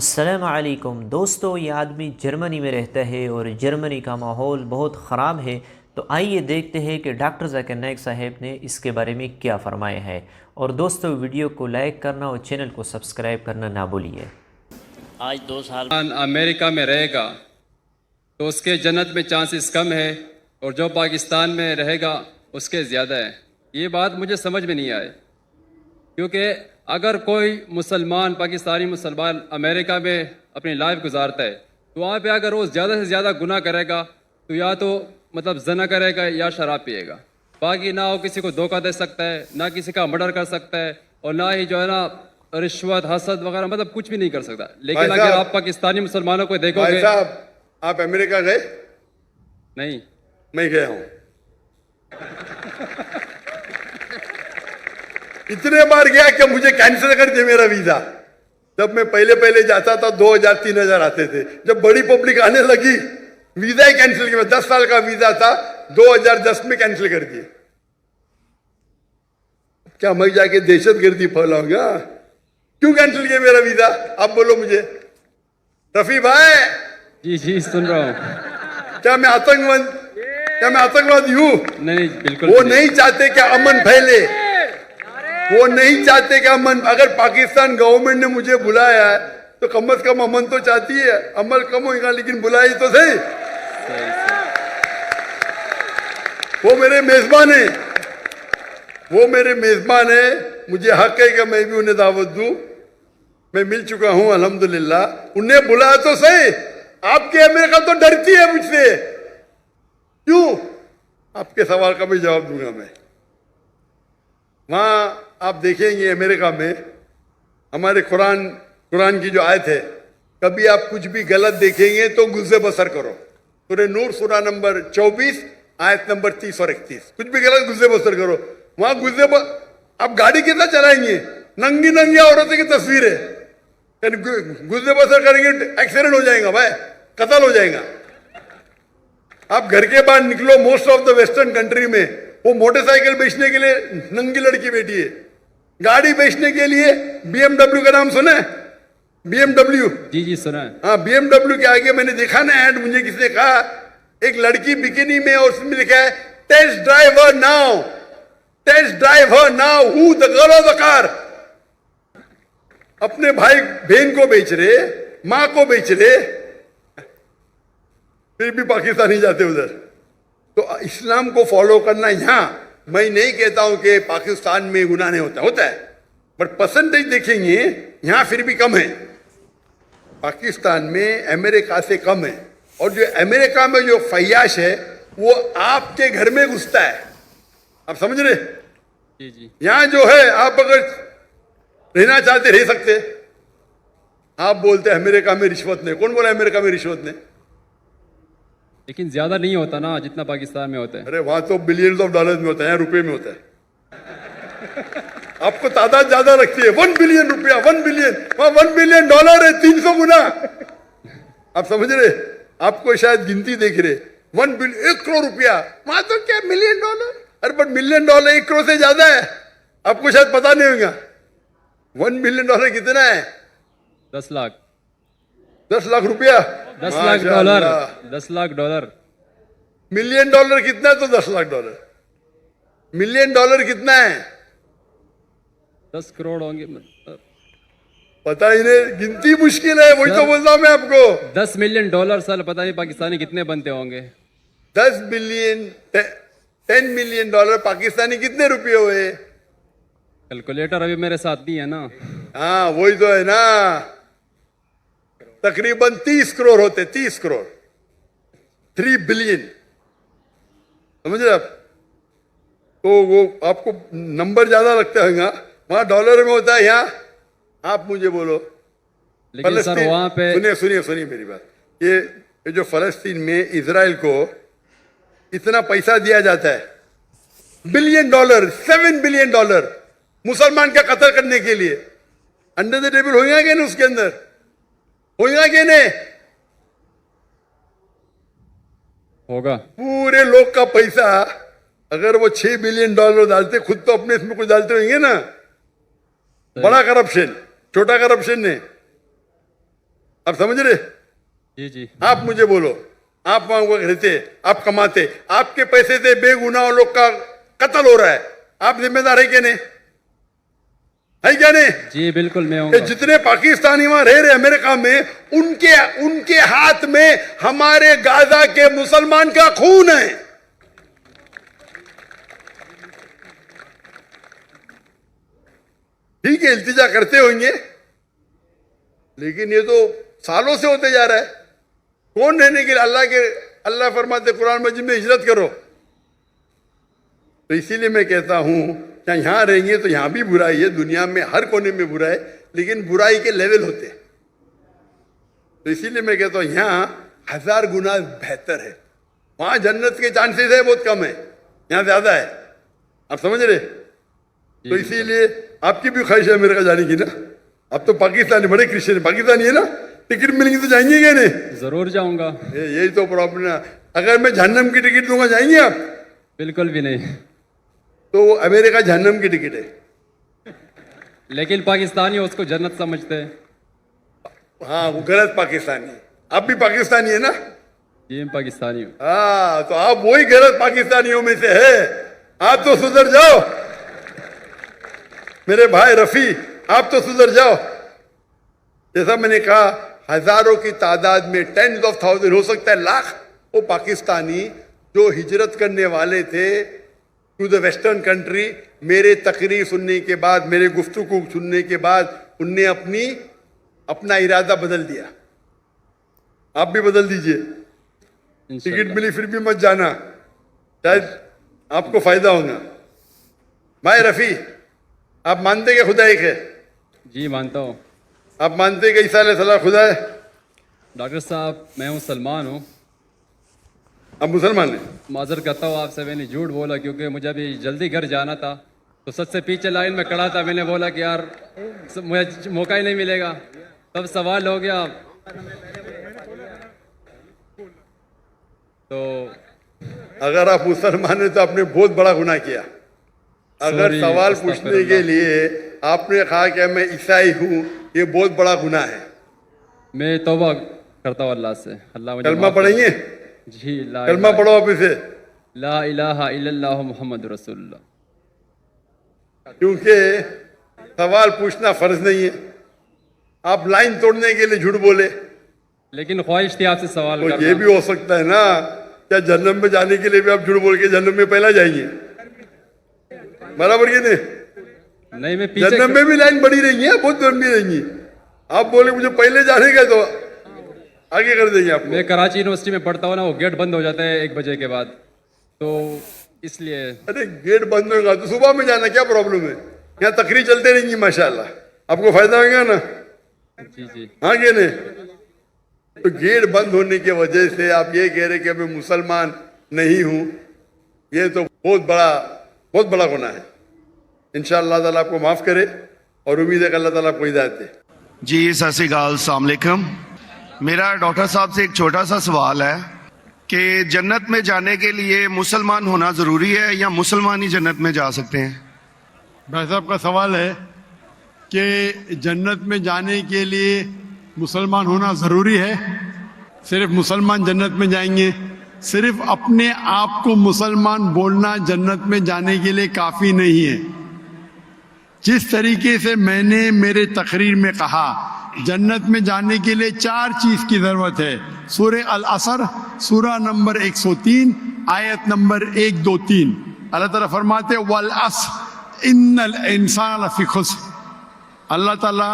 अस्सलाम वालेकुम दोस्तों, ये आदमी जर्मनी में रहता है और जर्मनी का माहौल बहुत ख़राब है। तो आइए देखते हैं कि डॉक्टर ज़ाकिर नाइक साहब ने इसके बारे में क्या फरमाया है। और दोस्तों, वीडियो को लाइक करना और चैनल को सब्सक्राइब करना ना भूलिए। आज 2 साल अमेरिका में रहेगा तो उसके जन्नत में चांसेस कम है और जो पाकिस्तान में रहेगा उसके ज़्यादा है। ये बात मुझे समझ में नहीं आए, क्योंकि अगर कोई मुसलमान पाकिस्तानी मुसलमान अमेरिका में अपनी लाइफ गुजारता है तो वहाँ पे अगर वो ज़्यादा से ज़्यादा गुनाह करेगा तो या तो मतलब जना करेगा या शराब पिएगा। बाकी ना वो किसी को धोखा दे सकता है, ना किसी का मर्डर कर सकता है, और ना ही जो है ना रिश्वत हसद वगैरह मतलब कुछ भी नहीं कर सकता। लेकिन अगर आप पाकिस्तानी मुसलमानों को देखोगे। साहब, आप अमेरिका गए? नहीं, मैं गया हूं। इतने बार गया कि मुझे कैंसिल कर दिया मेरा वीजा। जब मैं पहले पहले जाता था 2000-3000 आते थे। जब बड़ी पब्लिक आने लगी वीजा ही कैंसिल किया। 10 साल का वीजा था, 2010 में कैंसिल कर दिए। क्या मैं जाके दहशतगर्दी फैलाऊंगा? क्यों कैंसिल किया मेरा वीजा? आप बोलो मुझे। रफी भाई, जी जी सुन रहा हूँ। क्या मैं आतंकवादी हूं? नहीं, बिल्कुल वो नहीं चाहते कि अमन फैले। वो नहीं चाहते कि अमन। अगर पाकिस्तान गवर्नमेंट ने मुझे बुलाया है तो कम से कम अमन तो चाहती है। अमल कम होगा लेकिन बुलाई तो सही। वो मेरे मेजबान है, वो मेरे मेजबान है। मुझे हक है कि मैं भी उन्हें दावत दूं। मैं मिल चुका हूं अल्हम्दुलिल्लाह। उन्हें बुलाया तो सही। आपकी अमेरिका तो डरती है मुझसे। क्यों? आपके सवाल का भी जवाब दूंगा मैं। वहां आप देखेंगे अमेरिका में हमारे कुरान की जो आयत है, कभी आप कुछ भी गलत देखेंगे तो गुज़े बसर करो। सूरह नूर सूरा नंबर 24 आयत नंबर 30 और 31। कुछ भी गलत गुज़े बसर करो। वहां आप गाड़ी कितना चलाएंगे? नंगी नंगी औरतों की तस्वीर है। गुज़े बसर करेंगे एक्सीडेंट हो जाएगा भाई, कत्ल हो जाएगा। आप घर के बाहर निकलो, most of the western country में वो मोटरसाइकिल बेचने के लिए नंगी लड़की बैठी है। गाड़ी बेचने के लिए BMW का नाम सुना है? BMW। जी जी सुना है। हाँ, BMW के आगे मैंने देखा ना ऐड, मुझे किसी ने कहा एक लड़की बिकिनी में और उसमें लिखा है test drive her now, test drive her now, who the girl of the car. अपने भाई बहन को बेच रहे, मां को बेच रहे, फिर भी पाकिस्तानी जाते उधर। तो इस्लाम को फॉलो करना। यहां मैं नहीं कहता हूं कि पाकिस्तान में गुनाह नहीं होता है, बट परसेंटेज देखेंगे यहां फिर भी कम है। पाकिस्तान में अमेरिका से कम है। और जो अमेरिका में जो फयाश है वो आपके घर में घुसता है। आप समझ रहे? जी जी। यहां जो है आप अगर रहना चाहते रह सकते। आप बोलते हैं अमेरिका में रिश्वत नहीं। कौन बोला अमेरिका में रिश्वत नहीं? लेकिन ज्यादा नहीं होता ना जितना पाकिस्तान में होता है। अरे वहां तो बिलियंस ऑफ डॉलर्स में होता है, यहाँ रुपए में होता है। आपको तादाद ज्यादा रखती है। 1 बिलियन रुपया, 1 बिलियन, वहां 1 बिलियन डॉलर है, 300 गुना। आप समझ रहे? आपको शायद गिनती देख रहे। 1 बिलियन, 1 करोड़ रुपया। वहां तो क्या मिलियन डॉलर? अरे बट मिलियन डॉलर 1 करोड़ से ज्यादा है। आपको शायद पता नहीं होगा 1 बिलियन डॉलर कितना है? 10 लाख। 10 लाख रुपया, 10 lakh dollar. 10 lakh dollar. Million dollar कितना है? तो 10 लाख डॉलर। मिलियन डॉलर कितना है? 10 करोड़ होंगे मतलब। पता ही नहीं, गिनती मुश्किल है। वही तो बोलता हूं मैं आपको। 10 मिलियन डॉलर साल, पता नहीं पाकिस्तानी कितने बनते होंगे। 10 बिलियन, 10 मिलियन डॉलर पाकिस्तानी कितने रुपये हुए? कैलकुलेटर अभी मेरे साथ नहीं है ना। हाँ वही तो है ना। तकरीबन 30 करोड़ होते, 30 करोड़, 3 बिलियन। समझ रहे आप? तो वो आपको नंबर ज्यादा लगता है। वहां डॉलर में होता है, यहाँ आप मुझे बोलो। लेकिन सर वहां पे सुनिए मेरी बात। ये जो फलस्तीन में इजराइल को इतना पैसा दिया जाता है, बिलियन डॉलर, 7 बिलियन डॉलर मुसलमान का कत्ल करने के लिए, अंडर द टेबल होगा क्या नहीं? उसके अंदर होगा क्या नहीं? होगा। पूरे लोग का पैसा अगर वो 6 बिलियन डॉलर डालते, खुद तो अपने इसमें कुछ डालते होंगे ना। बड़ा करप्शन, छोटा करप्शन नहीं। आप समझ रहे? जी जी। आप मुझे बोलो, आप वहां वक्त रहते, आप कमाते, आपके पैसे से बेगुनाह लोग का कत्ल हो रहा है, आप जिम्मेदार है क्या नहीं? है क्या नहीं? जी बिल्कुल मैं ये हूँ। जितने पाकिस्तानी वहां रह रहे अमेरिका में, उनके हाथ में हमारे गाजा के मुसलमान का खून है। ठीक है, इल्तिजा करते होंगे, लेकिन ये तो सालों से होते जा रहा है। कौन रहने के लिए? अल्लाह फरमाते कुरान मजीद में हिजरत करो। तो इसीलिए मैं कहता हूं कि यहां रहेंगे तो यहां भी बुराई है, दुनिया में हर कोने में बुराई है, लेकिन बुराई के लेवल होते हैं। तो इसीलिए मैं कहता हूं यहां 1000 गुना बेहतर है। वहां जन्नत के चांसेस है बहुत कम है, यहां ज्यादा है। आप समझ रहे? तो इसीलिए आपकी भी ख्वाहिश है अमेरिका जाने की ना? अब तो पाकिस्तानी बड़े क्रिश्चियन पाकिस्तानी है ना, टिकट मिलेंगी तो जाएंगे क्या नहीं? जरूर जाऊंगा। यही तो प्रॉब्लम है। अगर मैं जहन्नम की टिकट दूंगा जाएंगे आप? बिल्कुल भी नहीं। तो अमेरिका जहन्नम की टिकट है, लेकिन पाकिस्तानी उसको जन्नत समझते हैं। हाँ वो गलत पाकिस्तानी। आप भी पाकिस्तानी है ना? जी मैं पाकिस्तानी हूँ। हाँ तो आप वही गलत पाकिस्तानियों में से है। आप तो सुधर जाओ मेरे भाई रफी, आप तो सुधर जाओ। जैसा मैंने कहा, हजारों की तादाद में, 10s of thousands, हो सकता है लाख, वो पाकिस्तानी जो हिजरत करने वाले थे टू द वेस्टर्न कंट्री, मेरे तकरीर सुनने के बाद, मेरे गुफ्तगू सुनने के बाद, उनने अपना इरादा बदल दिया। आप भी बदल दीजिए। टिकट मिली फिर भी मत जाना, शायद आपको फायदा होगा। भाई रफी, आप मानते कि खुदा एक है? जी मानता हूँ। आप मानते कि ईसा अलैहिस्सलाम खुदा है? डॉक्टर साहब मैं मुसलमान हूँ। आप मुसलमान हैं? माजर करता हूँ आपसे, मैंने झूठ बोला क्योंकि मुझे अभी जल्दी घर जाना था, तो सबसे पीछे लाइन में खड़ा था। मैंने बोला कि यार मुझे मौका ही नहीं मिलेगा, तब सवाल हो गया। तो अगर आप मुसलमान हैं तो आपने बहुत बड़ा गुनाह किया। अगर सवाल पूछने के लिए आपने कहा कि मैं ईसाई हूँ, ये बहुत बड़ा गुनाह है। मैं तौबा करता हूँ अल्लाह से। अल्लाह मुझे कलमा पढ़ेंगे? जी कलमा पढ़ो आप इसे। ला इलाहा इल्लल्लाह मुहम्मद रसूलुल्लाह। क्योंकि सवाल पूछना फर्ज नहीं है। आप लाइन तोड़ने के लिए झूठ बोले, लेकिन ख्वाहिश थी आपसे सवाल तो करना। ये भी हो सकता है ना, क्या जन्नत में जाने के लिए भी आप झूठ बोल के जन्नत में पहला जाएंगे? बराबर ये नहीं, मैं पीछे जन्नत में भी लाइन बड़ी रहेंगी, बहुत लंबी रहेंगी। आप बोले मुझे पहले जाने का, तो आगे कर देंगे आपको। मैं कराची यूनिवर्सिटी में पढ़ता हूँ ना, वो गेट बंद हो जाता है 1 बजे के बाद, तो इसलिए। अरे गेट बंद होगा तो सुबह में जाना, क्या प्रॉब्लम है? यहाँ तकरीर चलते रहेंगी माशाल्लाह, आपको फायदा होगा ना? जी जी। हाँ क्या नहीं? तो गेट बंद होने की वजह से आप ये कह रहे कि मैं मुसलमान नहीं हूं, ये तो बहुत बड़ा गुनाह है। इंशाअल्लाह ताला आपको माफ करे और उम्मीद है कि अल्लाह ताला आपको हिदायत दे। जी सत श्री अकाल, अस्सलाम वालेकुम। मेरा डॉक्टर साहब से एक छोटा सा सवाल है कि जन्नत में जाने के लिए मुसलमान होना ज़रूरी है या मुसलमान ही जन्नत में जा सकते हैं? भाई साहब का सवाल है कि जन्नत में जाने के लिए मुसलमान होना ज़रूरी है? सिर्फ मुसलमान जन्नत में जाएंगे? सिर्फ अपने आप को मुसलमान बोलना जन्नत में जाने के लिए काफ़ी नहीं है। जिस तरीके से मैंने मेरे तकरीर में कहा, जन्नत में जाने के लिए 4 चीज़ की ज़रूरत है। सूरह अल असर, सूरह नंबर 103, आयत नंबर 1, 2, 3, अल्लाह ताला फरमाते वल अस्र इन्नल इंसान लफी खुस्र। अल्लाह ताला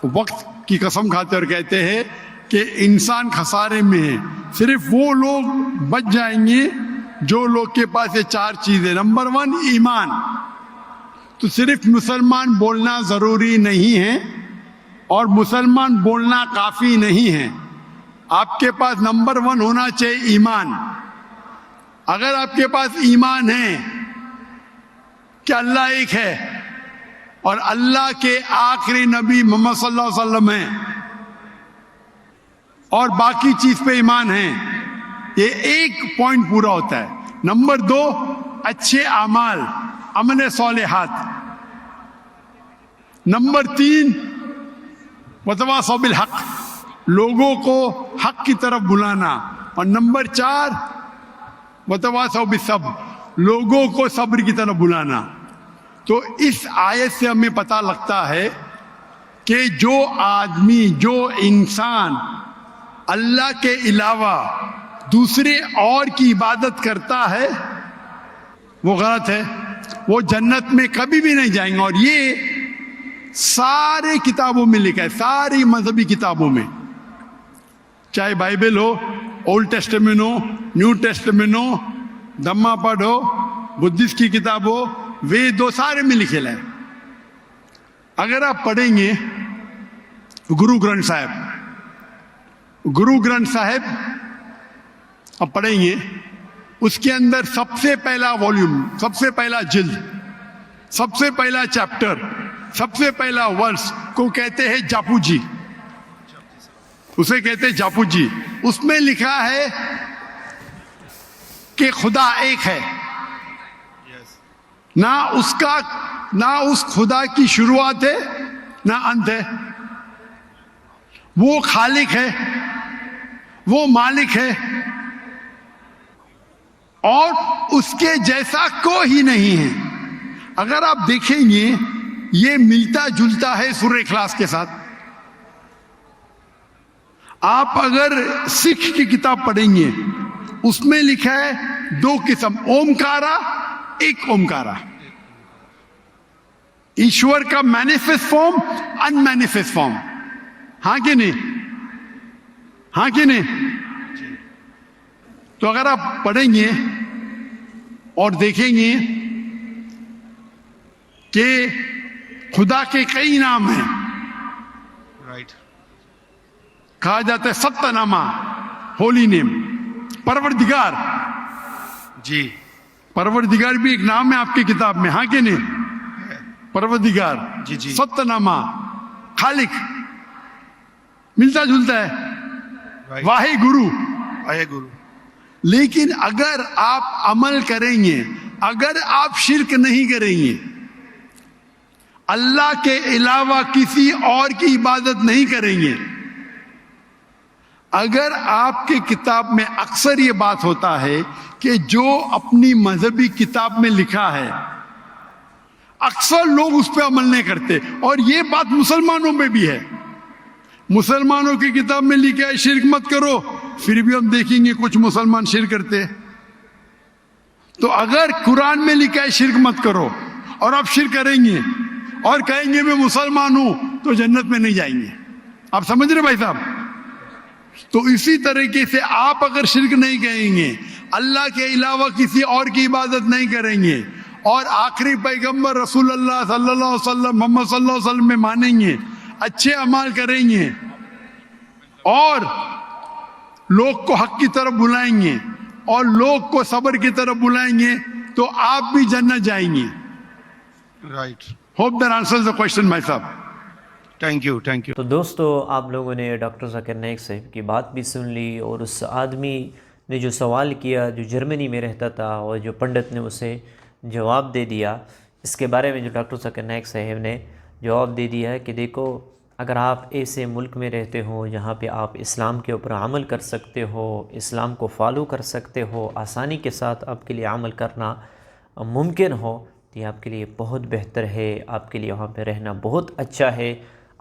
वक्त की कसम खाते और कहते हैं कि इंसान खसारे में है। सिर्फ वो लोग बच जाएंगे जो लोग के पास ये 4 चीज़ें। नंबर 1 ईमान। तो सिर्फ मुसलमान बोलना ज़रूरी नहीं है और मुसलमान बोलना काफ़ी नहीं है। आपके पास नंबर 1 होना चाहिए ईमान। अगर आपके पास ईमान है कि अल्लाह एक है और अल्लाह के आखिरी नबी मोहम्मद सल्लल्लाहु अलैहि वसल्लम हैं और बाकी चीज पे ईमान है, ये एक पॉइंट पूरा होता है। नंबर 2 अच्छे अमाल, अमल सालिहात। नंबर 3 वतवासौ बिल हक, लोगों को हक की तरफ बुलाना, और नंबर 4 वतवासौ बिस्सब्र, लोगों को सब्र की तरफ बुलाना। तो इस आयत से हमें पता लगता है कि जो आदमी, जो इंसान अल्लाह के अलावा दूसरे और की इबादत करता है वो गलत है, वो जन्नत में कभी भी नहीं जाएंगे। और ये सारे किताबों में लिखा है, सारी मजहबी किताबों में, चाहे बाइबल हो, ओल्ड टेस्टामेंट हो, न्यू टेस्टामेंट हो, धम्मा पढ़ हो, बुद्धिस्ट की किताब हो, वेद हो, सारे में लिखेला है। अगर आप पढ़ेंगे गुरु ग्रंथ साहिब आप पढ़ेंगे, उसके अंदर सबसे पहला वॉल्यूम, सबसे पहला जिल्द, सबसे पहला चैप्टर, सबसे पहला वर्स को कहते हैं जापू जी, उसे कहते हैं जापू जी। उसमें लिखा है कि खुदा एक है, ना उस खुदा की शुरुआत है ना अंत है। वो खालिक है, वो मालिक है, और उसके जैसा कोई ही नहीं है। अगर आप देखेंगे ये मिलता जुलता है सूरह इखलास के साथ। आप अगर सिख की किताब पढ़ेंगे उसमें लिखा है 2 किस्म, ओमकारा, एक ओमकारा, ईश्वर का मैनिफेस्ट फॉर्म, अनमैनिफेस्ट फॉर्म। हाँ कि नहीं? हाँ कि नहीं? तो अगर आप पढ़ेंगे और देखेंगे कि खुदा के कई नाम हैं, राइट, कहा जाता है सत्तनामा, होली नेम, परवरदिगार जी, परवरदिगार भी एक नाम है आपकी किताब में। हाँ कि नहीं? परवरदिगार, जी जी, सत्तनामा, खालिक, मिलता जुलता है, राइट, वाहे गुरु। आए गुरु। लेकिन अगर आप अमल करेंगे, अगर आप शिर्क नहीं करेंगे, अल्लाह के अलावा किसी और की इबादत नहीं करेंगे, अगर आपके किताब में अक्सर ये बात होता है कि जो अपनी मजहबी किताब में लिखा है अक्सर लोग उस पर अमल नहीं करते, और ये बात मुसलमानों में भी है। मुसलमानों की किताब में लिखा है शिर्क मत करो, फिर भी हम देखेंगे कुछ मुसलमान शिर्क करते हैं। तो अगर कुरान में लिखा है शिर्क मत करो और आप शिर्क करेंगे और कहेंगे मैं मुसलमान हूं, तो जन्नत में नहीं जाएंगे। आप समझ रहे भाई साहब? तो इसी तरीके से आप अगर शिर्क नहीं कहेंगे, अल्लाह के अलावा किसी और की इबादत नहीं करेंगे, और आखिरी पैगंबर रसूलुल्लाह सल्लल्लाहु अलैहि वसल्लम, मोहम्मद सल्लल्लाहु अलैहि वसल्लम में मानेंगे, अच्छे अमाल करेंगे, और लोग को हक की तरफ बुलाएंगे और लोग को सब्र की तरफ बुलाएंगे, तो आप भी जन्नत जाएंगे। Right, hope that answers the question my साहब। Thank you, thank you. तो दोस्तों, आप लोगों ने डॉक्टर ज़ाकिर नाइक साहब की बात भी सुन ली, और उस आदमी ने जो सवाल किया, जो जर्मनी में रहता था, और जो पंडित ने उसे जवाब दे दिया, इसके बारे में जो डॉक्टर ज़ाकिर नाइक साहब ने जवाब दे दिया है कि देखो, अगर आप ऐसे मुल्क में रहते हो जहाँ पे आप इस्लाम के ऊपर अमल कर सकते हो, इस्लाम को फॉलो कर सकते हो, आसानी के साथ आपके लिए अमल करना मुमकिन हो, तो ये आपके लिए बहुत बेहतर है, आपके लिए वहाँ पे रहना बहुत अच्छा है,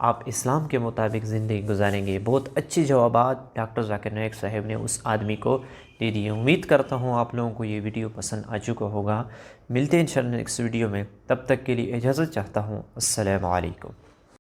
आप इस्लाम के मुताबिक ज़िंदगी गुजारेंगे। बहुत अच्छे जवाबात डॉक्टर ज़ाकिर नाइक साहब ने उस आदमी को दे दिए। उम्मीद करता हूँ आप लोगों को ये वीडियो पसंद आ चुका होगा। मिलते हैं इंशाअल्लाह नेक्स्ट वीडियो में, तब तक के लिए इजाज़त चाहता हूँ। अस्सलामु अलैकुम।